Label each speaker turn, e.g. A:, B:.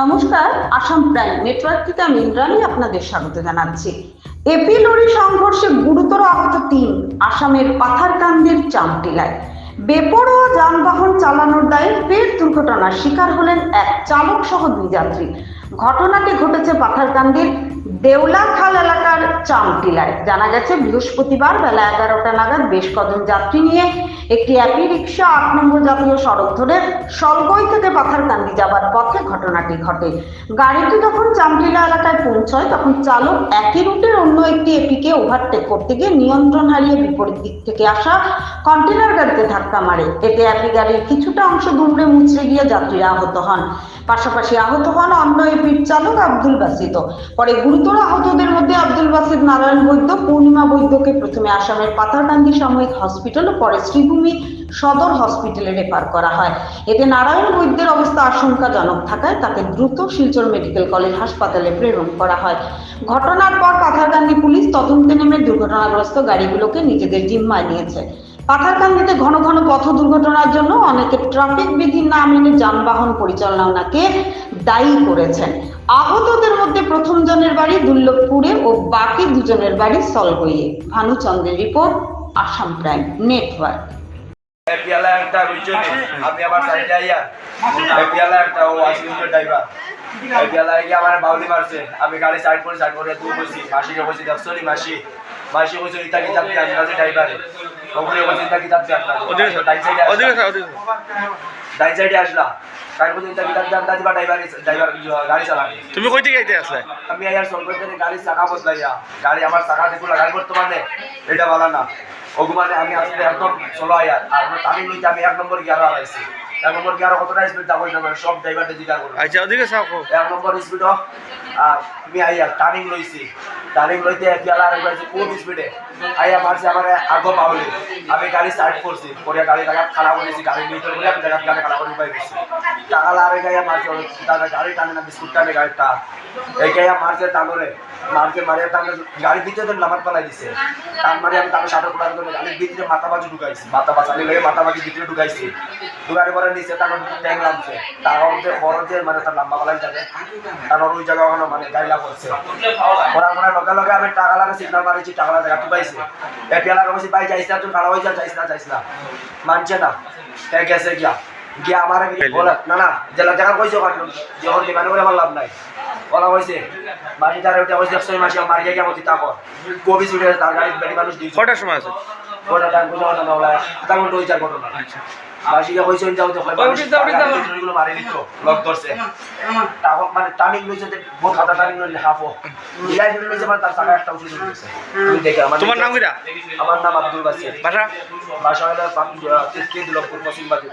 A: নমস্কার, Assam prime network থেকে আমি ইন্দ্রাণী আপনাদের স্বাগত জানাচ্ছি। এপি লরি সংঘর্ষে গুরুতর আহত ৩ আসামের পাথারকান্দির চামটিলায়। বেপরোয়া যানবাহন চালানোর দায়ে ফের দুর্ঘটনার শিকার হলেন এক চালক সহ ২ যাত্রী। ঘটনাটি ঘটেছে পাথারকান্দির দেউলাখাল এলাকার চামটিলায়। জানা গেছে বৃহস্পতিবার বেলা ১১টা নাগাদ বেশ কজন যাত্রী নিয়ে একটি অ্যাপি রিক্সা ৮ নম্বর জাতীয় সড়ক ধরে সলগই থেকে পাথারকান্দি যাবার পথে ঘটনাটি ঘটে। গাড়িটি যখন চামটিলা এলাকায় পৌঁছয় তখন চালক একই রুটের অন্য একটি এপিকে ওভারটেক করতে গিয়ে নিয়ন্ত্রণ হারিয়ে বিপরীত দিক থেকে আসা কন্টেনার গাড়িতে ধাক্কা মারে। এতে অ্যাপি গাড়ির কিছুটা অংশ দুমড়ে মুচড়ে গিয়ে যাত্রীরা আহত হন। পাশাপাশি আহত হন অন্য এপির চালক আব্দুল বাসিত। পরে গুরুতর আহতদের মধ্যে আব্দুল বাসিত, নারায়ণ বৈদ্য, পূর্ণিমা বৈদ্যকে প্রথমে আসামের পাথারকান্দি সাময়িক হসপিটাল ও পরে শ্রীভূমি সদর হসপিটালে রেফার করা হয়। এতে নারায়ণ বৈদ্যের অবস্থা আশঙ্কাজনক থাকায় তাকে দ্রুত শিলচর মেডিকেল কলেজ হাসপাতালে প্রেরণ করা হয়। ঘটনার পর পাথারকান্দি পুলিশ তদন্তে নেমে দুর্ঘটনাগ্রস্ত গাড়িগুলোকে নিজেদের জিম্মায় নিয়েছে। পাথারকান্দিতে ঘন ঘন পথ দুর্ঘটনার জন্য অনেকে ট্রাফিক বিধি না মেনে যানবাহন পরিচালনাকে দায়ী করেছেন। আহতদের মধ্যে প্রথম জনের বাড়ি দুর্লভপুরে ও বাকি দুজনের বাড়ি সলগইয়ে। ভানুচন্দ্রের রিপোর্ট, আসাম প্রাইম নেটওয়ার্ক।
B: এপিয়ালা একটা বুঝছেন আপনি আবার সাইডে আইয়া এপিয়ালা একটা ও আসিউজের ড্রাইভার এপিয়ালা গিয়ে আমার বাউলি মারছে। আমি গাড়ি সাইড করে দূর বসি মাসিকে বসি দেখছনি মাসি বসে ইতাকে যাতে আমি গাড়ি ড্রাইভারে ওখানে বসে ইতাকে যাতে আপনার ডাইন সাইডে আসলাম তার বসে ইতাকে যাতে জানতাছি বা ড্রাইভার গাড়ি চালানি।
C: তুমি কই থেকে আইতে আসলে?
B: আমি আইয়ার সলগই থেকে গাড়ি চাকা বদলাইয়া গাড়ি আমার চাকা দেখুন গাড়ি বর্তমানে এটা বলা না ওগুমানে আমি আসলে একদম চলো আয়ার আর আমি নিতে আমি ১ নম্বর গিয়ার আলাইছি। ১ নম্বর গিয়ার কতটা স্পিড যাবো না সব ড্রাইভারকে জিজ্ঞাসা করবো।
C: আচ্ছা ওদিকে চাও
B: ১ নম্বর স্পিড আর আমি আইয়ার টার্নিং লইছি। টার্নিং লইতে এপিয়ালা আর গাড়ি খুব স্পিডে আইয়া মারছে আমার আগো বাউলি। আমি গাড়ি স্টার্ট করছি পরে গাড়ি খারাপ করেছি গাড়ি ভিতরে বলে আমি জায়গা গাড়ি খারাপ করে উপায় করছি। টাকালা আর গাইয়া মারছে দাদা গাড়ি টানে না বিস্কুট টানে গাড়িটা এই গাইয়া মারছে টানরে মারকে মারিয়া টানে গাড়ির ভিতরে নামাজ পালাই দিছে। টান মারি আমি তাকে সাঁতার কোটার করে গাড়ির ভিতরে মাথা বাজু ঢুকাইছি। মাথা বাঁচালি লেগে মাথা বাজি ভিতরে ঢুকাইছি। ঢুকারে পরে নিচে তার ট্যাঙ্ক নামছে তার মধ্যে বড় যে মানে তার লম্বা পালাই থাকে তার ওই জায়গা ওখানে মানে গাইলা করছে। ওরা মনে লগে লগে আমি টাকা লাগে সিগনাল মারিছি টাকা জায়গা টুকাইছি। এপিয়ালা বলছি ভাই যাইস না তুই খাড়া হয়ে যা যাইস না মানছে না গেছে গিয়া আমার বলে না জেলা জায়গা কইছে যখন ডিমান্ড করে আমার লাভ নাই বলা হয়েছে মাসি তার ওইটা হয়েছে ১০০ মাসি আমার গিয়ে কেমন তারপর কবি ছুটে তার গাড়ি বেড়ি মানুষ দিয়েছে।
C: কটার সময় আছে?
B: কটা টাইম বুঝা না বলা তার মধ্যে ওই চার ঘটনা মাসিকে কইছে যাও তো হয় মারি দিত লক ধরছে তখন মানে টার্নিং লইছে বহুত হাতা টার্নিং লইলে হাফও ইলাই লইছে মানে তার টাকা একটা উঠে দিয়েছে। তুমি দেখে
C: তোমার নাম কিটা?
B: আমার নাম আব্দুল বাসির।
C: বাসা
B: বাসা হলো কে দিল পশ্চিম বাজু।